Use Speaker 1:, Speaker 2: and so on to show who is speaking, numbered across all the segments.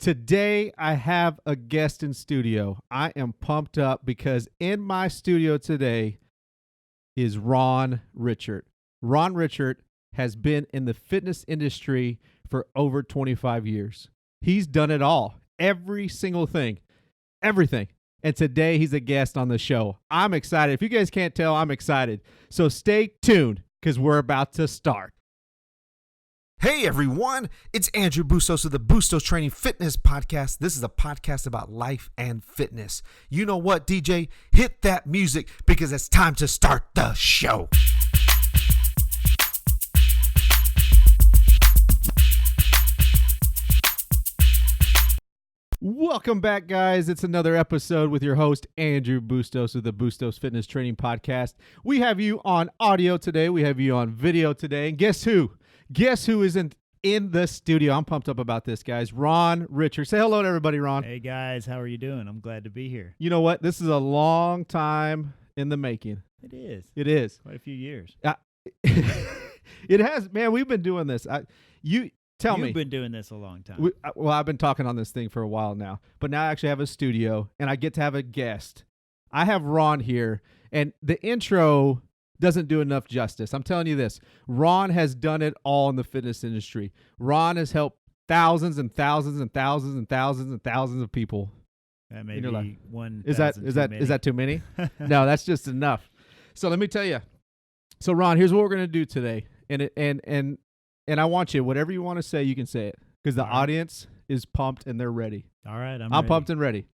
Speaker 1: Today, I have a guest in studio. I am pumped up because in my studio today is Ron Richert. Ron Richert has been in the fitness industry for over 25 years. He's done it all, every single thing, everything. And today, he's a guest on the show. I'm excited. If you guys can't tell, I'm excited. So stay tuned because we're about to start.
Speaker 2: Hey everyone, it's Andrew Bustos of the Bustostraining Fitness Podcast. This is a podcast about life and fitness. You know what, DJ? Hit that music because it's time to start the show.
Speaker 1: Welcome back, guys. It's another episode with your host, Andrew Bustos of the Bustos Fitness Training Podcast. We have you on audio today. We have you on video today. And guess who? Guess who isn't in the studio? I'm pumped up about this, guys. Ron Richert. Say hello to everybody, Ron.
Speaker 3: Hey, guys. How are you doing? I'm glad to be here.
Speaker 1: You know what? This is a long time in the making.
Speaker 3: It is.
Speaker 1: It is.
Speaker 3: Quite a few years.
Speaker 1: It has. Man, we've been doing this. You've
Speaker 3: been doing this a long time.
Speaker 1: Well, I've been talking on this thing for a while now, but now I actually have a studio, and I get to have a guest. I have Ron here, and the intro doesn't do enough justice. I'm telling you this. Ron has done it all in the fitness industry. Ron has helped thousands and thousands and thousands and thousands and thousands of people.
Speaker 3: That may be one.
Speaker 1: Is that too many? No, that's just enough. So let me tell you. So Ron, here's what we're gonna do today, and I want you, whatever you want to say, you can say it because the audience is pumped and they're ready.
Speaker 3: All right, I'm
Speaker 1: ready. Pumped and ready.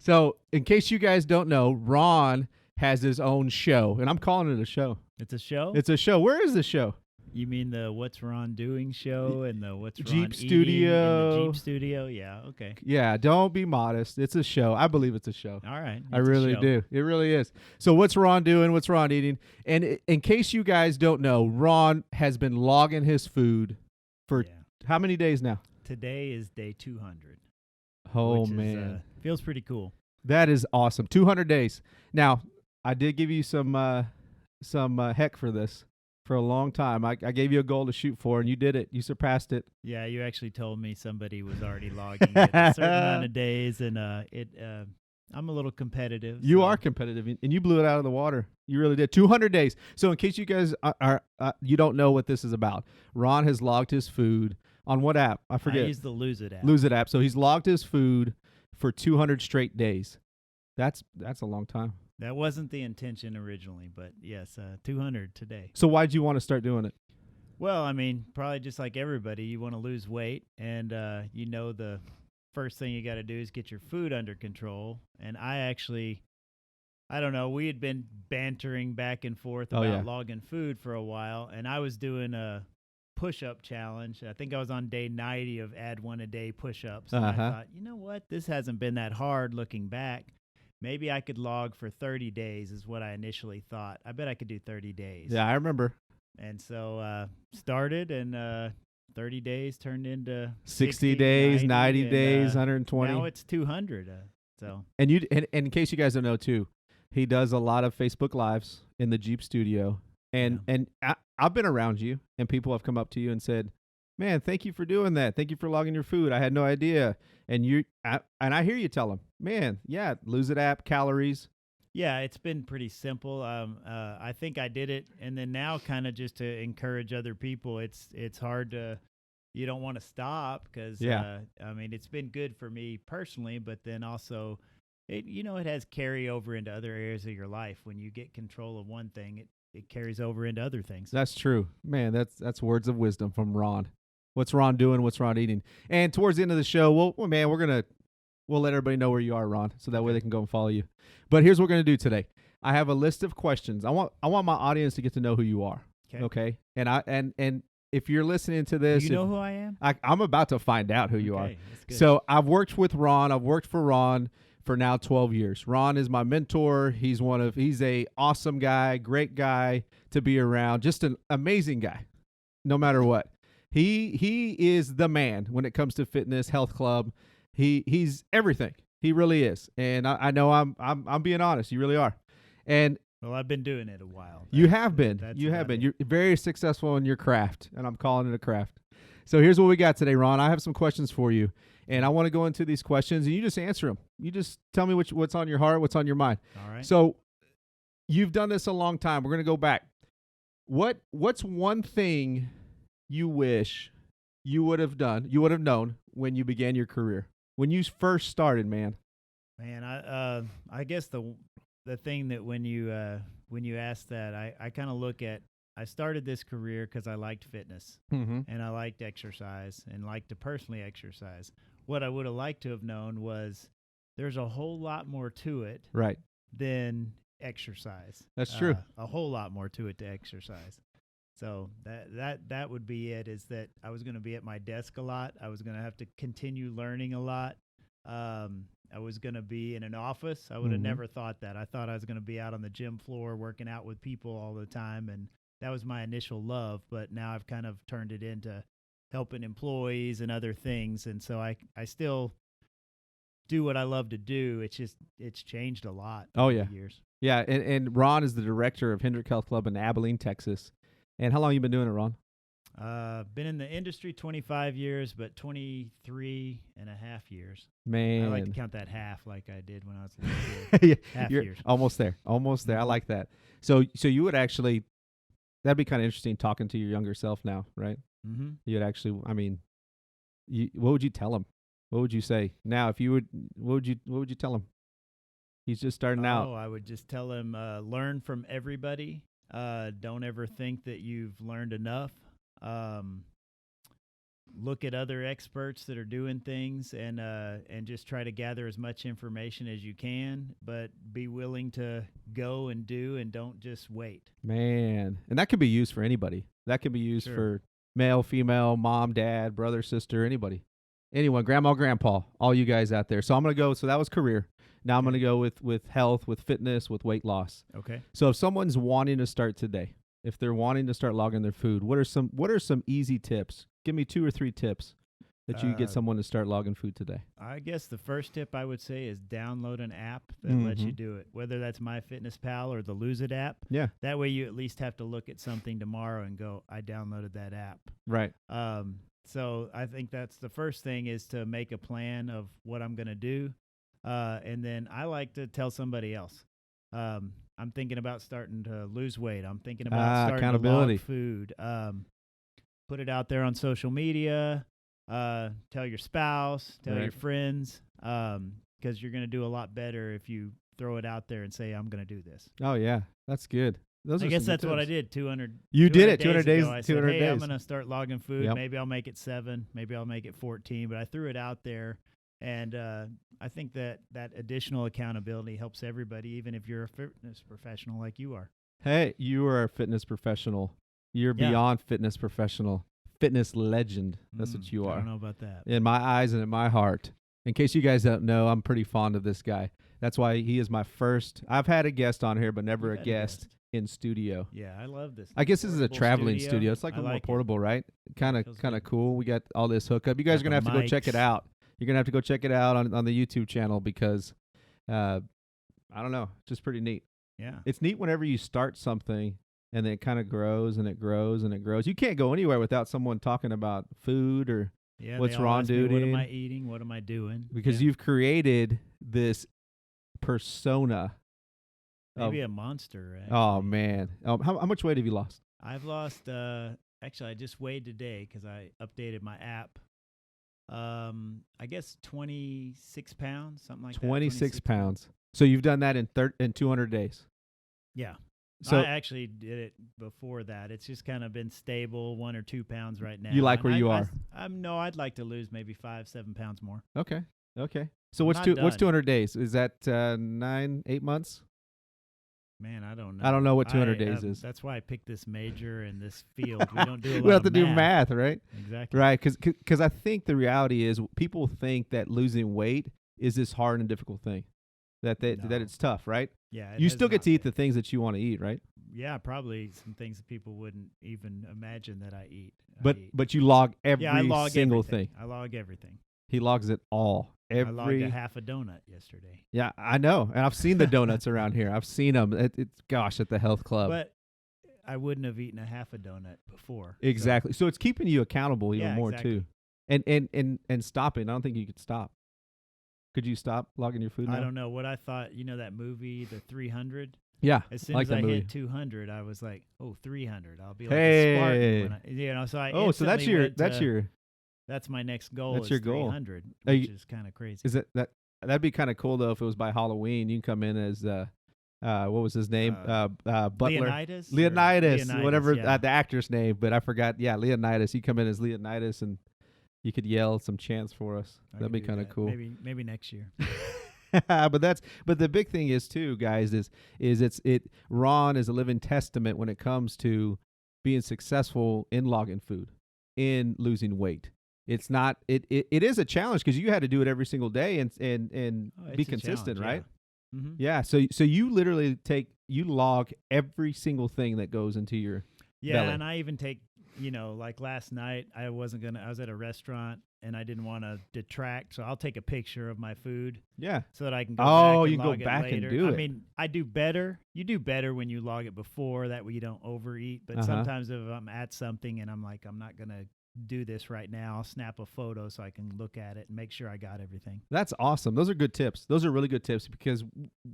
Speaker 1: So in case you guys don't know, Ron has his own show, and I'm calling it a show.
Speaker 3: It's a show?
Speaker 1: It's a show. Where is the show?
Speaker 3: You mean the What's Ron Doing show and the What's Ron
Speaker 1: Jeep
Speaker 3: Eating
Speaker 1: Studio.
Speaker 3: and the Jeep Studio? Yeah, okay.
Speaker 1: Yeah, don't be modest. It's a show. I believe it's a show.
Speaker 3: All right.
Speaker 1: I really do. It really is. So what's Ron doing? What's Ron eating? And in case you guys don't know, Ron has been logging his food for how many days now?
Speaker 3: Today is day 200.
Speaker 1: Oh, man.
Speaker 3: Feels pretty cool.
Speaker 1: That is awesome. 200 days. Now, I did give you some heck for this for a long time. I gave you a goal to shoot for, and you did it. You surpassed it.
Speaker 3: Yeah, you actually told me somebody was already logging it a certain amount of days, and I'm a little competitive.
Speaker 1: You are competitive, and you blew it out of the water. You really did. 200 days. So in case you guys are you don't know what this is about, Ron has logged his food on what app? I forget.
Speaker 3: I use the Lose It app.
Speaker 1: Lose It app. So he's logged his food for 200 straight days. That's a long time.
Speaker 3: That wasn't the intention originally, but yes, 200 today.
Speaker 1: So why'd you want to start doing it?
Speaker 3: Well, I mean, probably just like everybody, you want to lose weight, and the first thing you got to do is get your food under control. And I don't know, we had been bantering back and forth about logging food for a while, and I was doing a push-up challenge. I think I was on day 90 of add one a day push-ups. And I thought, you know what? This hasn't been that hard looking back. Maybe I could log for 30 days is what I initially thought. I bet I could do 30 days.
Speaker 1: Yeah, I remember.
Speaker 3: And so started, and 30 days turned into
Speaker 1: 60 days, 90 days, 120.
Speaker 3: Now it's 200.
Speaker 1: And in case you guys don't know too, he does a lot of Facebook Lives in the Jeep Studio. And I've been around you, and people have come up to you and said, "Man, thank you for doing that. Thank you for logging your food. I had no idea." And I hear you tell them, "Man, yeah, Lose It app, calories."
Speaker 3: Yeah, it's been pretty simple. I think I did it, and then now kind of just to encourage other people. It's hard to, you don't want to stop because I mean, it's been good for me personally, but then also it has carryover into other areas of your life. When you get control of one thing, it carries over into other things.
Speaker 1: That's true, man. That's words of wisdom from Ron. What's Ron doing? What's Ron eating? And towards the end of the show, we'll let everybody know where you are, Ron, so that way they can go and follow you. But here's what we're gonna do today. I have a list of questions. I want my audience to get to know who you are. Okay. And if you're listening to this,
Speaker 3: you know who I am.
Speaker 1: I'm about to find out who you are. That's good. So I've worked with Ron. I've worked for Ron for now 12 years. Ron is my mentor. He's a awesome guy, great guy to be around, just an amazing guy, no matter what. He is the man when it comes to fitness, health club. He's everything. He really is. And I know I'm being honest. You really are. And
Speaker 3: well, I've been doing it a while.
Speaker 1: You have been. You're very successful in your craft, and I'm calling it a craft. So here's what we got today, Ron. I have some questions for you, And I want to go into these questions, and you just answer them. You just tell me what's on your heart, what's on your mind.
Speaker 3: All right.
Speaker 1: So you've done this a long time. We're going to go back. What's one thing you wish you would have known when you began your career, when you first started, man?
Speaker 3: Man, I guess the thing that when you ask that, I kind of look at, I started this career because I liked fitness and I liked exercise and liked to personally exercise. What I would have liked to have known was there's a whole lot more to it,
Speaker 1: right,
Speaker 3: than exercise.
Speaker 1: That's true.
Speaker 3: A whole lot more to it to exercise. So that would be it, is that I was going to be at my desk a lot. I was going to have to continue learning a lot. I was going to be in an office. I would have never thought that. I thought I was going to be out on the gym floor working out with people all the time, and that was my initial love. But now I've kind of turned it into helping employees and other things, and so I still do what I love to do. It's changed a lot over the years.
Speaker 1: Yeah, and Ron is the director of HENDRICK HEALTH CLUB in Abilene, Texas. And how long have you been doing it, Ron?
Speaker 3: Been in the industry 25 years, but 23 and a half years.
Speaker 1: Man.
Speaker 3: I like to count that half like I did when I was a little kid. Half years.
Speaker 1: Almost there. I like that. So you would actually, that'd be kind of interesting talking to your younger self now, right?
Speaker 3: Mm-hmm.
Speaker 1: You would actually, I mean, what would you tell him? What would you say? Now, if you would, what would you tell him? He's just starting out.
Speaker 3: Oh, I would just tell him, learn from everybody. Don't ever think that you've learned enough. Look at other experts that are doing things, and just try to gather as much information as you can, but be willing to go and do, and don't just wait.
Speaker 1: Man, and that could be used for anybody. That could be used for male, female, mom, dad, brother, sister, anybody. Anyone, grandma, grandpa, all you guys out there. So I'm going to go, so that was career. Now I'm going to go with health, with fitness, with weight loss.
Speaker 3: Okay.
Speaker 1: So if someone's wanting to start today, if they're wanting to start logging their food, what are some easy tips? Give me 2 or 3 tips that you could get someone to start logging food today.
Speaker 3: I guess the first tip I would say is download an app that lets you do it, whether that's MyFitnessPal or the Lose It app.
Speaker 1: Yeah.
Speaker 3: That way you at least have to look at something tomorrow and go, I downloaded that app.
Speaker 1: Right.
Speaker 3: So I think that's the first thing, is to make a plan of what I'm going to do. And then I like to tell somebody else. I'm thinking about starting to lose weight. I'm thinking about starting
Speaker 1: accountability.
Speaker 3: to log food. Put it out there on social media. Tell your spouse, tell your friends, because you're going to do a lot better if you throw it out there and say, I'm going to do this.
Speaker 1: Oh, yeah. That's good.
Speaker 3: I guess that's what I did. 200.
Speaker 1: You did it 200 days.
Speaker 3: Ago. I
Speaker 1: 200
Speaker 3: said, hey,
Speaker 1: days.
Speaker 3: I'm going to start logging food.
Speaker 1: Yep.
Speaker 3: Maybe I'll make it 7. Maybe I'll make it 14. But I threw it out there, and I think that additional accountability helps everybody, even if you're a fitness professional like you are.
Speaker 1: Hey, you are a fitness professional. You're beyond fitness professional. Fitness legend. That's what you are.
Speaker 3: I don't know about that.
Speaker 1: In my eyes and in my heart. In case you guys don't know, I'm pretty fond of this guy. That's why he is my first. I've had a guest on here, but never a guest in studio.
Speaker 3: Yeah, I love this.
Speaker 1: I guess this is a traveling studio. It's like a more portable, right? Kind of cool. We got all this hookup. You guys are going to have to go check it out. You're going to have to go check it out on the YouTube channel, because I don't know, just pretty neat.
Speaker 3: Yeah.
Speaker 1: It's neat whenever you start something and then it kind of grows and it grows and it grows. You can't go anywhere without someone talking about food or what's Ron doing.
Speaker 3: What am I eating? What am I doing?
Speaker 1: Because you've created this persona.
Speaker 3: Maybe a monster. Actually.
Speaker 1: Oh, man. How much weight have you lost?
Speaker 3: I've lost, actually, I just weighed today because I updated my app. I guess 26 pounds, something like
Speaker 1: 26 pounds. So you've done that in 200 days.
Speaker 3: Yeah.
Speaker 1: So
Speaker 3: I actually did it before that. It's just kind of been stable, 1 or 2 pounds right now.
Speaker 1: You like where you are?
Speaker 3: No, I'd like to lose maybe 5-7 pounds more.
Speaker 1: Okay. So what's 200 days? Is that 9-8 months?
Speaker 3: Man, I don't know.
Speaker 1: I don't know what 200 days is.
Speaker 3: That's why I picked this major and this field. We don't do a lot
Speaker 1: we have to
Speaker 3: of
Speaker 1: do math, right?
Speaker 3: Exactly.
Speaker 1: Right, because I think the reality is people think that losing weight is this hard and difficult thing, that it's tough, right?
Speaker 3: Yeah.
Speaker 1: You still get to eat the things that you want to eat, right?
Speaker 3: Yeah, probably some things that people wouldn't even imagine that I eat.
Speaker 1: But you log every single
Speaker 3: thing.
Speaker 1: thing.
Speaker 3: I log everything.
Speaker 1: He logs it all.
Speaker 3: I logged a half a donut yesterday.
Speaker 1: Yeah, I know. And I've seen the donuts around here. I've seen them. At the health club.
Speaker 3: But I wouldn't have eaten a half a donut before.
Speaker 1: Exactly. So it's keeping you accountable even more, too. And stopping. I don't think you could stop. Could you stop logging your food now?
Speaker 3: I don't know what I thought. You know that movie, The 300?
Speaker 1: Yeah.
Speaker 3: As soon
Speaker 1: like
Speaker 3: as
Speaker 1: that
Speaker 3: I
Speaker 1: movie.
Speaker 3: hit 200, I was like, oh, 300. I'll be like a Spartan.
Speaker 1: Hey.
Speaker 3: When I, you know, so I
Speaker 1: Oh, so that's
Speaker 3: instantly
Speaker 1: your
Speaker 3: went to- that's my next goal.
Speaker 1: That's
Speaker 3: is
Speaker 1: your goal.
Speaker 3: 300,
Speaker 1: Are
Speaker 3: which
Speaker 1: you-
Speaker 3: is kind of crazy.
Speaker 1: is it that'd be kind of cool though if it was by Halloween. You can come in as what was his name? Butler.
Speaker 3: Leonidas? Or-
Speaker 1: Leonidas, whatever
Speaker 3: yeah.
Speaker 1: the actor's name, but I forgot. Yeah, Leonidas. You come in as Leonidas and you could yell some chants for us.
Speaker 3: I
Speaker 1: That'd
Speaker 3: can
Speaker 1: be
Speaker 3: do
Speaker 1: kind of
Speaker 3: that.
Speaker 1: cool.
Speaker 3: Maybe next year.
Speaker 1: but the big thing is too, guys, is Ron is a living testament when it comes to being successful in logging food, in losing weight. It's not it is a challenge because you had to do it every single day and
Speaker 3: Oh,
Speaker 1: be
Speaker 3: it's a
Speaker 1: consistent,
Speaker 3: challenge,
Speaker 1: right?
Speaker 3: Mhm.
Speaker 1: Yeah. So you literally log every single thing that goes into your
Speaker 3: Yeah,
Speaker 1: belly.
Speaker 3: and I even take, like last night, I was at a restaurant and I didn't want to detract, so I'll take a picture of my food
Speaker 1: Yeah.
Speaker 3: so that I can go
Speaker 1: Oh,
Speaker 3: back
Speaker 1: you
Speaker 3: and
Speaker 1: can go
Speaker 3: log it
Speaker 1: back and
Speaker 3: later.
Speaker 1: do
Speaker 3: I
Speaker 1: it.
Speaker 3: mean, I do better. You do better when you log it before, that way you don't overeat. But
Speaker 1: Uh-huh.
Speaker 3: sometimes if I'm at something and I'm like, I'm not going to do this right now, I'll snap a photo so I can look at it and make sure I got everything.
Speaker 1: That's awesome. Those are good tips. Those are really good tips because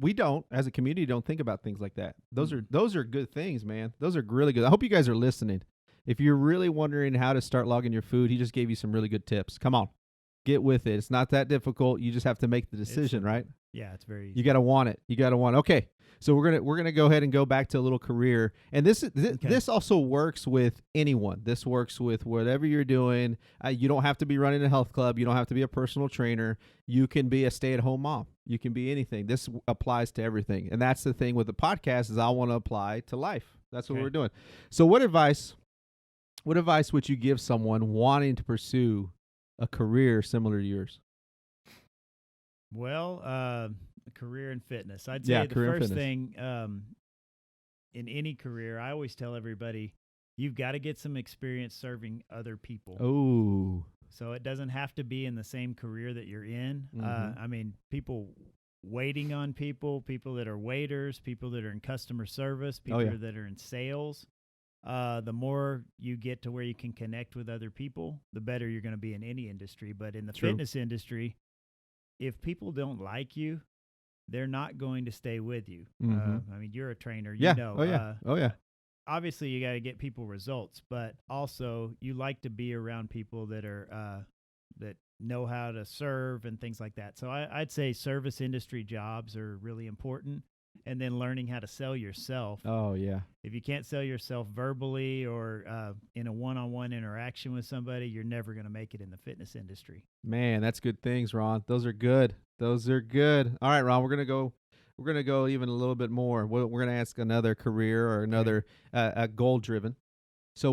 Speaker 1: we don't, as a community, don't think about things like that. Those are good things, man. Those are really good. I hope you guys are listening. If you're really wondering how to start logging your food, he just gave you some really good tips. Come on, get with it. It's not that difficult. You just have to make the decision, right?
Speaker 3: Yeah, it's very easy.
Speaker 1: You got to want it. You got to want it. Okay. So we're gonna go ahead and go back to a little career, and this also works with anyone. This works with whatever you're doing. You don't have to be running a health club. You don't have to be a personal trainer. You can be a stay-at-home mom. You can be anything. This applies to everything, and that's the thing with the podcast is I want to apply to life. That's what
Speaker 3: Okay.
Speaker 1: we're doing. So what advice would you give someone wanting to pursue a career similar to yours?
Speaker 3: Well, a career in fitness. I'd say
Speaker 1: Yeah,
Speaker 3: the
Speaker 1: career in
Speaker 3: first
Speaker 1: fitness.
Speaker 3: thing in any career, I always tell everybody, you've got to get some experience serving other people.
Speaker 1: Oh,
Speaker 3: So it doesn't have to be in the same career that you're in.
Speaker 1: Mhm.
Speaker 3: I mean, people waiting on people that are waiters, people that are in customer service, people
Speaker 1: yeah.
Speaker 3: that are in sales. The more you get to where you can connect with other people, the better you're going to be in any industry. But in the
Speaker 1: True.
Speaker 3: fitness industry, if people don't like you, they're not going to stay with you.
Speaker 1: Mhm.
Speaker 3: I mean, you're a trainer,
Speaker 1: yeah.
Speaker 3: you know.
Speaker 1: Oh yeah. Oh yeah.
Speaker 3: Obviously, you got to get people results, but also you like to be around people that are that know how to serve and things like that. So I'd say service industry jobs are really important, and then learning how to sell yourself.
Speaker 1: Oh yeah.
Speaker 3: If you can't sell yourself verbally or in a one-on-one interaction with somebody, you're never going to make it in the fitness industry.
Speaker 1: Man, that's good things, Ron. Those are good. Those are good. All right, Ron, we're gonna go even a little bit more. We're gonna ask another career or another goal driven. So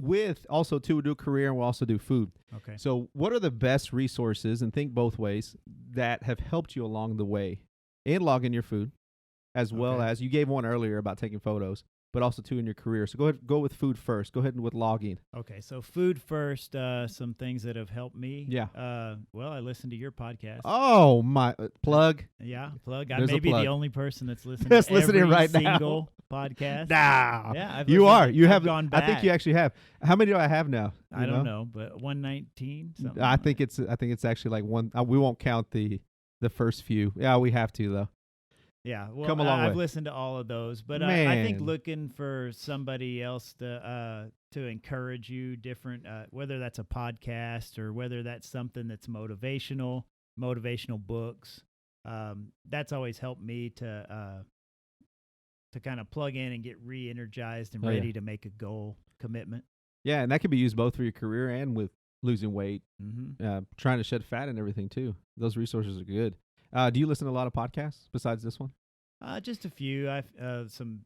Speaker 1: with also too, we do career and we'll also do food.
Speaker 3: Okay.
Speaker 1: So what are the best resources, and think both ways, that have helped you along the way in logging your food, as well
Speaker 3: Okay.
Speaker 1: as you gave one earlier about taking photos, but also too in your career. So go with food first. Go ahead and with logging.
Speaker 3: Okay, so food first. Some things that have helped me.
Speaker 1: Yeah.
Speaker 3: Well, I listened to your podcast.
Speaker 1: Oh my plug.
Speaker 3: Yeah, plug. I
Speaker 1: There's a
Speaker 3: may be
Speaker 1: plug.
Speaker 3: the only person that's listening.
Speaker 1: That's
Speaker 3: to
Speaker 1: listening
Speaker 3: every
Speaker 1: right now.
Speaker 3: single podcast.
Speaker 1: Nah.
Speaker 3: Yeah, I've
Speaker 1: You
Speaker 3: listened
Speaker 1: are.
Speaker 3: to-
Speaker 1: You
Speaker 3: I've
Speaker 1: have
Speaker 3: gone
Speaker 1: I think
Speaker 3: back.
Speaker 1: you actually have. How many do I have now?
Speaker 3: I don't know, but 119. Something
Speaker 1: I
Speaker 3: like
Speaker 1: think it's actually like one. We won't count the first few. Yeah, we have to though.
Speaker 3: Yeah, well,
Speaker 1: Come a long
Speaker 3: I've
Speaker 1: way.
Speaker 3: listened to all of those, but I think
Speaker 1: Man.
Speaker 3: looking for somebody else to encourage you, different, whether that's a podcast or whether that's something that's motivational books, that's always helped me to kind of plug in and get re-energized and
Speaker 1: Oh, yeah.
Speaker 3: ready to make a goal commitment.
Speaker 1: Yeah, and that could be used both for your career and with losing weight,
Speaker 3: Mm-hmm.
Speaker 1: trying to shed fat and everything too. Those resources are good. Do you listen to a lot of podcasts besides this one?
Speaker 3: Just a few. I've some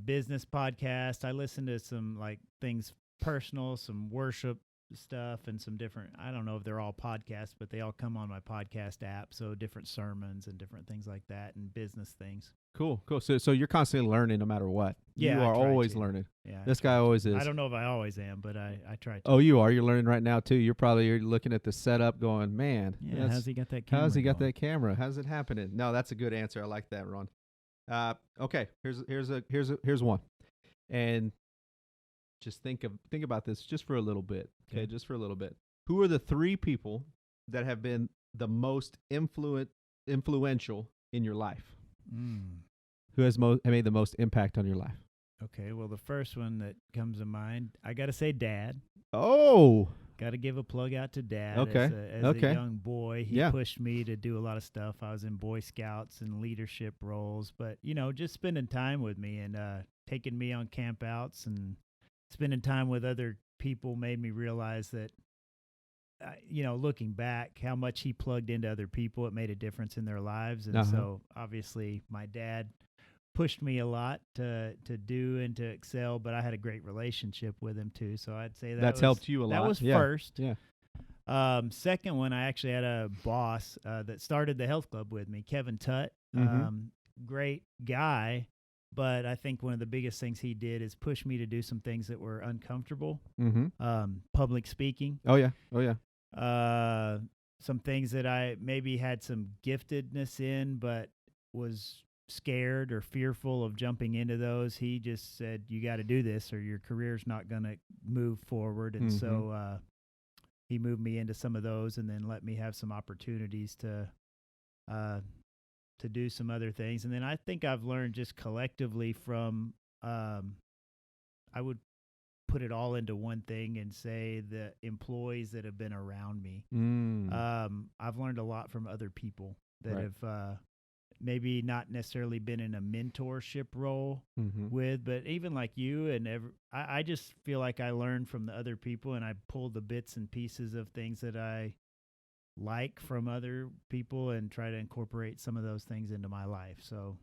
Speaker 3: business podcasts. I listen to some like things personal, some worship stuff, and some different. I don't know if they're all podcasts, but they all come on my podcast app. So different sermons and different things like that, and business things.
Speaker 1: Cool. So you're constantly learning no matter what.
Speaker 3: Yeah,
Speaker 1: you
Speaker 3: I
Speaker 1: are
Speaker 3: try
Speaker 1: always
Speaker 3: to.
Speaker 1: learning.
Speaker 3: Yeah,
Speaker 1: This guy always is.
Speaker 3: I don't know if I always am, but I try to.
Speaker 1: Oh, you are. You're learning right now too. You're looking at the setup, going, man.
Speaker 3: Yeah,
Speaker 1: that's-
Speaker 3: how's he got that camera?
Speaker 1: How's he got
Speaker 3: going?
Speaker 1: that camera? How's it happening? No, that's a good answer. I like that, Ron. Okay, here's one, and just think about this just for a little bit. Okay,
Speaker 3: Okay.
Speaker 1: just for a little bit. Who are the 3 people that have been the most influential in your life? Who has made the most impact on your life?
Speaker 3: Okay, well, the first one that comes to mind, I got to say Dad.
Speaker 1: Oh,
Speaker 3: Got to give a plug out to Dad.
Speaker 1: Okay,
Speaker 3: As
Speaker 1: okay.
Speaker 3: a young boy, he
Speaker 1: Yeah.
Speaker 3: pushed me to do a lot of stuff. I was in Boy Scouts and leadership roles, but, just spending time with me and taking me on campouts and spending time with other people made me realize that, looking back, how much he plugged into other people, it made a difference in their lives. And so, obviously, my dad pushed me a lot to do and to excel, but I had a great relationship with him too. So I'd say
Speaker 1: that's helped you a lot.
Speaker 3: That was
Speaker 1: Yeah.
Speaker 3: first.
Speaker 1: Yeah.
Speaker 3: Second one, I actually had a boss that started the health club with me, Kevin Tutt. Great guy, but I think one of the biggest things he did is push me to do some things that were uncomfortable. Public speaking.
Speaker 1: Oh yeah. Oh yeah.
Speaker 3: Some things that I maybe had some giftedness in, but was scared or fearful of jumping into those. He just said, you got to do this or your career's not going to move forward. And so he moved me into some of those and then let me have some opportunities to do some other things. And then I think I've learned just collectively from, I would put it all into one thing and say the employees that have been around me. I've learned a lot from other people that have maybe not necessarily been in a mentorship role with, but even like you and I just feel like I learned from the other people and I pulled the bits and pieces of things that I like from other people and try to incorporate some of those things into my life. So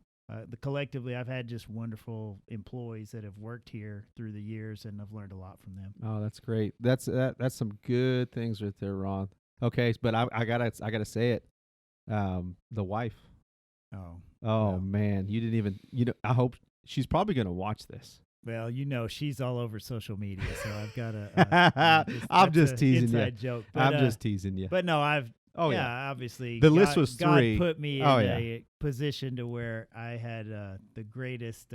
Speaker 3: collectively, I've had just wonderful employees that have worked here through the years, and I've learned a lot from them.
Speaker 1: Oh, that's great. That's some good things right there, Ron. Okay, but I gotta say it. The wife. Oh man, you didn't even. I hope she's probably gonna watch this.
Speaker 3: Well, she's all over social media, so I've got a.
Speaker 1: I'm just teasing you.
Speaker 3: Inside joke. But,
Speaker 1: I'm just teasing you.
Speaker 3: But no, obviously.
Speaker 1: The list was 3.
Speaker 3: God put me in a position to where I had the greatest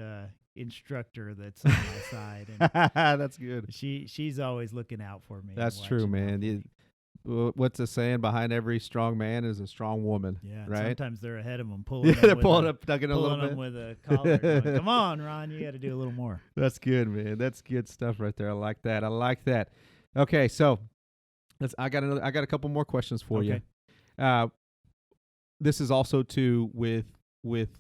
Speaker 3: instructor that's on my side. And
Speaker 1: that's good.
Speaker 3: She's always looking out for me.
Speaker 1: That's true, man. What's the saying? Behind every strong man is a strong woman.
Speaker 3: Yeah,
Speaker 1: right.
Speaker 3: Sometimes they're ahead of them, pulling.
Speaker 1: They're pulling up, tugging a little bit.
Speaker 3: Pulling them with a collar. Going, come on, Ron, you got to do a little more.
Speaker 1: That's good, man. That's good stuff right there. I like that. Okay, so I got a couple more questions for you. This is also too with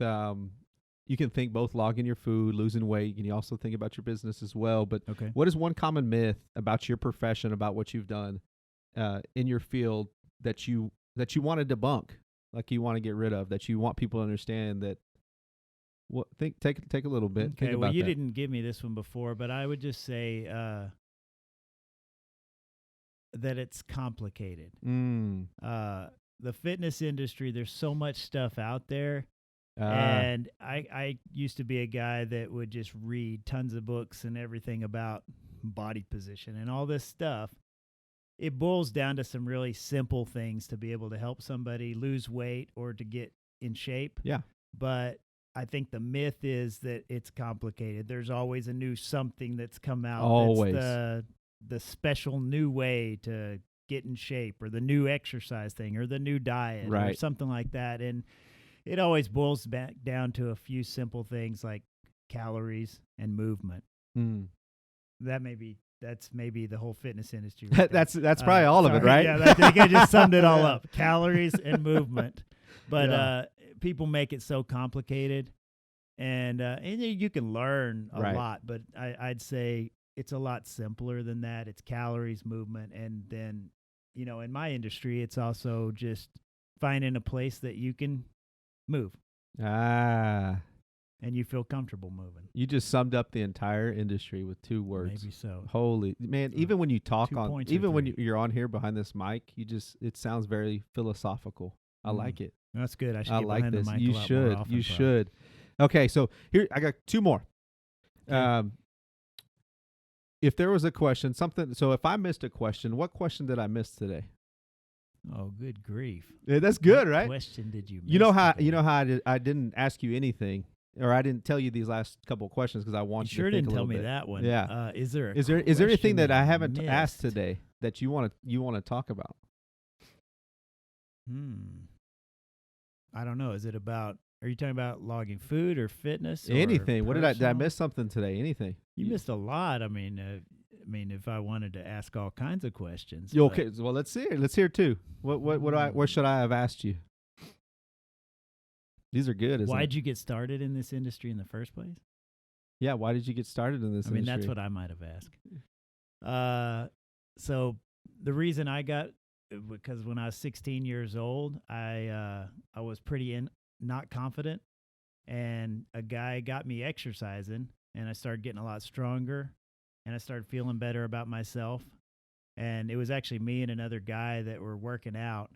Speaker 1: you can think both logging your food, losing weight. You can also think about your business as well. But what is one common myth about your profession, about what you've done in your field that you want to debunk, like you want to get rid of, that you want people to understand that? Take a little bit.
Speaker 3: Okay,
Speaker 1: think about
Speaker 3: you
Speaker 1: that.
Speaker 3: didn't give me this one before, but I would just say that it's complicated. The fitness industry, there's so much stuff out there. And I used to be a guy that would just read tons of books and everything about body position and all this stuff. It boils down to some really simple things to be able to help somebody lose weight or to get in shape.
Speaker 1: Yeah.
Speaker 3: But I think the myth is that it's complicated. There's always a new something that's come out.
Speaker 1: Always.
Speaker 3: That's the special new way to get in shape, or the new exercise thing, or the new diet, or something like that. And it always boils back down to a few simple things like calories and movement. That's maybe the whole fitness industry. Right
Speaker 1: that's probably all of it, right?
Speaker 3: Yeah, I think I just summed it all up. Calories and movement. But people make it so complicated, and you can learn a lot, but I'd say it's a lot simpler than that. It's calories, movement, and then, in my industry, it's also just finding a place that you can move. And you feel comfortable moving.
Speaker 1: You just summed up the entire industry with 2 words.
Speaker 3: Maybe so.
Speaker 1: Holy man! Even when you talk on, even when
Speaker 3: 3.
Speaker 1: you're on here behind this mic, it sounds very philosophical. I like it.
Speaker 3: That's good. I should
Speaker 1: I
Speaker 3: get
Speaker 1: like
Speaker 3: behind
Speaker 1: this.
Speaker 3: the mic
Speaker 1: You
Speaker 3: a lot
Speaker 1: should.
Speaker 3: more often,
Speaker 1: You
Speaker 3: probably.
Speaker 1: should. Okay, so here I got 2 more.
Speaker 3: Okay.
Speaker 1: If there was a question, so if I missed a question, what question did I miss today?
Speaker 3: Oh, good grief!
Speaker 1: Yeah, that's good,
Speaker 3: What
Speaker 1: right?
Speaker 3: question did you miss?
Speaker 1: You know how
Speaker 3: today?
Speaker 1: I didn't ask you anything, or I didn't tell you these last couple of questions because I want
Speaker 3: You sure
Speaker 1: you to think
Speaker 3: didn't
Speaker 1: a
Speaker 3: tell
Speaker 1: little
Speaker 3: me
Speaker 1: bit.
Speaker 3: that one.
Speaker 1: Yeah.
Speaker 3: Is there
Speaker 1: Is there anything
Speaker 3: question
Speaker 1: that I haven't
Speaker 3: missed?
Speaker 1: asked today that you want to talk about?
Speaker 3: I don't know. Is it about? Are you talking about logging food or fitness? Or
Speaker 1: Anything? What did I
Speaker 3: personal?
Speaker 1: miss something today? Anything?
Speaker 3: You missed a lot. I mean, if I wanted to ask all kinds of questions.
Speaker 1: You
Speaker 3: but-
Speaker 1: okay? Well, let's hear two. What should I have asked you? These are good. Isn't
Speaker 3: Why'd
Speaker 1: it?
Speaker 3: you get started in this industry in the first place?
Speaker 1: Yeah. Why did you get started in this?
Speaker 3: I mean,
Speaker 1: industry?
Speaker 3: that's what I might have asked. So the reason I got, because when I was 16 years old, I was pretty not confident, and a guy got me exercising, and I started getting a lot stronger, and I started feeling better about myself. And it was actually me and another guy that were working out.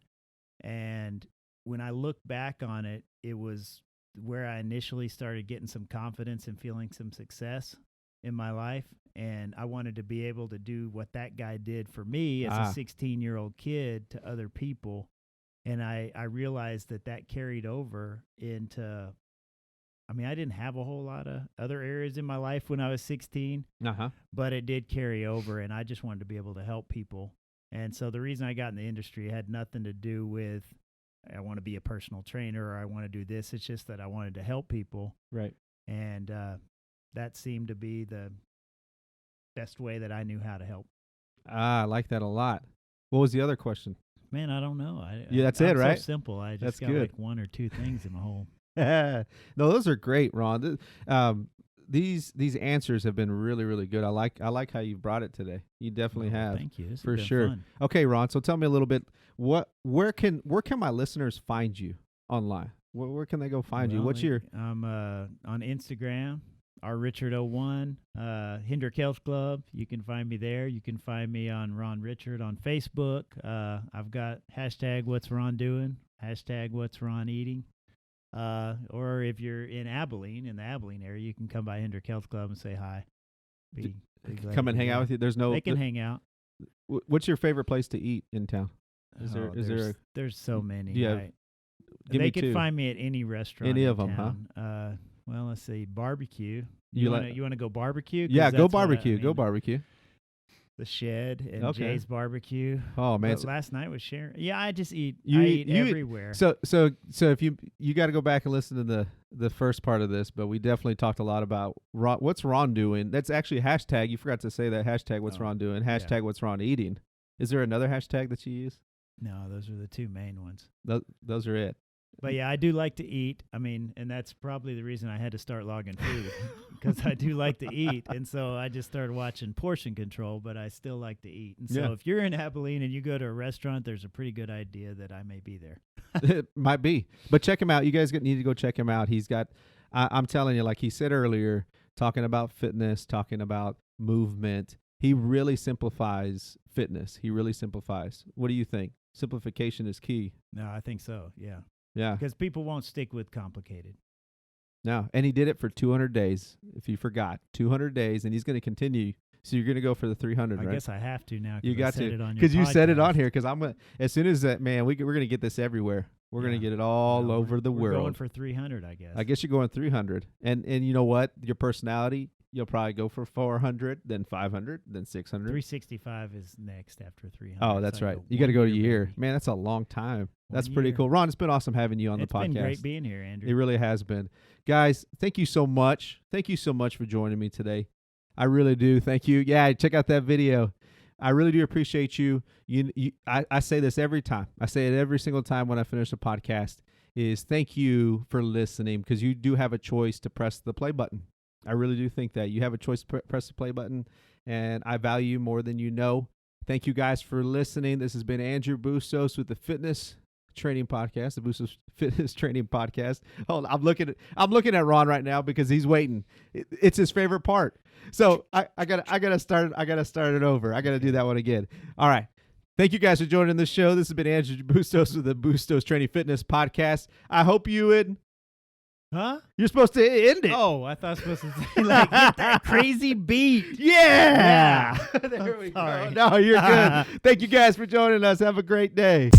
Speaker 3: And when I look back on it, it was where I initially started getting some confidence and feeling some success in my life. And I wanted to be able to do what that guy did for me as a 16-year-old kid to other people. And I realized that carried over into, I mean, I didn't have a whole lot of other areas in my life when I was 16, but it did carry over, and I just wanted to be able to help people. And so the reason I got in the industry had nothing to do with I want to be a personal trainer or I want to do this. It's just that I wanted to help people.
Speaker 1: Right.
Speaker 3: And that seemed to be the best way that I knew how to help.
Speaker 1: I like that a lot. What was the other question?
Speaker 3: Man, I don't know.
Speaker 1: That's
Speaker 3: I'm
Speaker 1: it, right?
Speaker 3: So simple. I
Speaker 1: That's
Speaker 3: just got
Speaker 1: good.
Speaker 3: like one or two things in my whole.
Speaker 1: No, those are great, Ron. These answers have been really, really good. I like how you brought it today. You definitely have.
Speaker 3: Thank you. This
Speaker 1: for
Speaker 3: has been
Speaker 1: sure.
Speaker 3: fun.
Speaker 1: Okay, Ron. So tell me a little bit. Where can my listeners find you online? Where can they go find you? What's your?
Speaker 3: I'm on Instagram. Richert01, HENDRICK HEALTH CLUB. You can find me there. You can find me on Ron Richert on Facebook. I've got hashtag What's Ron Doing, hashtag What's Ron Eating. Or if you're in the Abilene area, you can come by HENDRICK HEALTH CLUB and say hi. Be glad
Speaker 1: Come
Speaker 3: to
Speaker 1: and
Speaker 3: do
Speaker 1: hang out
Speaker 3: that.
Speaker 1: with you. There's no.
Speaker 3: They can hang out.
Speaker 1: What's your favorite place to eat in town?
Speaker 3: There's so many.
Speaker 1: Yeah.
Speaker 3: Right?
Speaker 1: Give
Speaker 3: They
Speaker 1: me
Speaker 3: can
Speaker 1: two.
Speaker 3: find me at any restaurant.
Speaker 1: Any
Speaker 3: in
Speaker 1: of 'em, huh?
Speaker 3: town. Well, let's see. Barbecue.
Speaker 1: You
Speaker 3: want to go barbecue? 'Cause
Speaker 1: Yeah, go
Speaker 3: that's what
Speaker 1: barbecue. Go
Speaker 3: mean,
Speaker 1: barbecue.
Speaker 3: The Shed and
Speaker 1: Okay.
Speaker 3: Jay's Barbecue.
Speaker 1: Oh man.
Speaker 3: But last night was Sharon. Yeah, I just eat.
Speaker 1: You
Speaker 3: I
Speaker 1: eat-
Speaker 3: eat
Speaker 1: you eat-
Speaker 3: everywhere.
Speaker 1: So if you got to go back and listen to the first part of this, but we definitely talked a lot about what's Ron doing. That's actually a hashtag. You forgot to say that hashtag. What's Ron doing? Hashtag What's Ron eating. Is there another hashtag that you use?
Speaker 3: No, those are the two main ones.
Speaker 1: Those are it.
Speaker 3: But yeah, I do like to eat. I mean, and that's probably the reason I had to start logging food because I do like to eat. And so I just started watching Portion Control, but I still like to eat. And so
Speaker 1: Yeah.
Speaker 3: if you're in Abilene and you go to a restaurant, there's a pretty good idea that I may be there.
Speaker 1: It might be, but check him out. You guys need to go check him out. He's got. I'm telling you, like he said earlier, talking about fitness, talking about movement. He really simplifies fitness. He really simplifies. What do you think? Simplification is key.
Speaker 3: No, I think so. Yeah.
Speaker 1: Yeah.
Speaker 3: Because people won't stick with complicated.
Speaker 1: No, and he did it for 200 days. If you forgot, 200 days, and he's going to continue. So you're going to go for the 300,
Speaker 3: I
Speaker 1: right?
Speaker 3: guess I have to now.
Speaker 1: You got to,
Speaker 3: because
Speaker 1: you said it on here. Because I'm gonna, as soon as that, man, we're going to get this everywhere. We're going to get it all over the
Speaker 3: We're going
Speaker 1: world.
Speaker 3: for 300, I guess.
Speaker 1: I guess you're going 300, and you know what? Your personality, you'll probably go for 400, then 500, then 600.
Speaker 3: 365 is next after 300.
Speaker 1: Oh, that's
Speaker 3: So I
Speaker 1: right.
Speaker 3: go
Speaker 1: You got to
Speaker 3: 1
Speaker 1: go to
Speaker 3: year,
Speaker 1: year.
Speaker 3: baby.
Speaker 1: Man, that's a long time. That's
Speaker 3: 1
Speaker 1: pretty
Speaker 3: year.
Speaker 1: cool. Ron, it's been awesome having you on the
Speaker 3: It's
Speaker 1: podcast.
Speaker 3: been great being here, Andrew.
Speaker 1: It really has been. Guys, thank you so much. Thank you so much for joining me today. I really do. Thank you. Yeah, check out that video. I really do appreciate you. I say this every time. I say it every single time when I finish a podcast is thank you for listening because you do have a choice to press the play button. I really do think that. You have a choice to press the play button, and I value you more than you know. Thank you guys for listening. This has been Andrew Bustos with the Fitness Training Podcast, the Bustos Fitness Training Podcast. Hold on, I'm looking at Ron right now because he's waiting. It's his favorite part. So I gotta start it over. I gotta do that one again. All right. Thank you guys for joining the show. This has been Andrew Bustos with the Bustos Training Fitness Podcast. I hope you would.
Speaker 3: Huh?
Speaker 1: You're supposed to end it.
Speaker 3: Oh, I thought I was supposed to say, like, hit that crazy beat.
Speaker 1: Yeah.
Speaker 3: Yeah.
Speaker 1: There we go.
Speaker 3: Sorry.
Speaker 1: No, you're good. Thank you guys for joining us. Have a great day.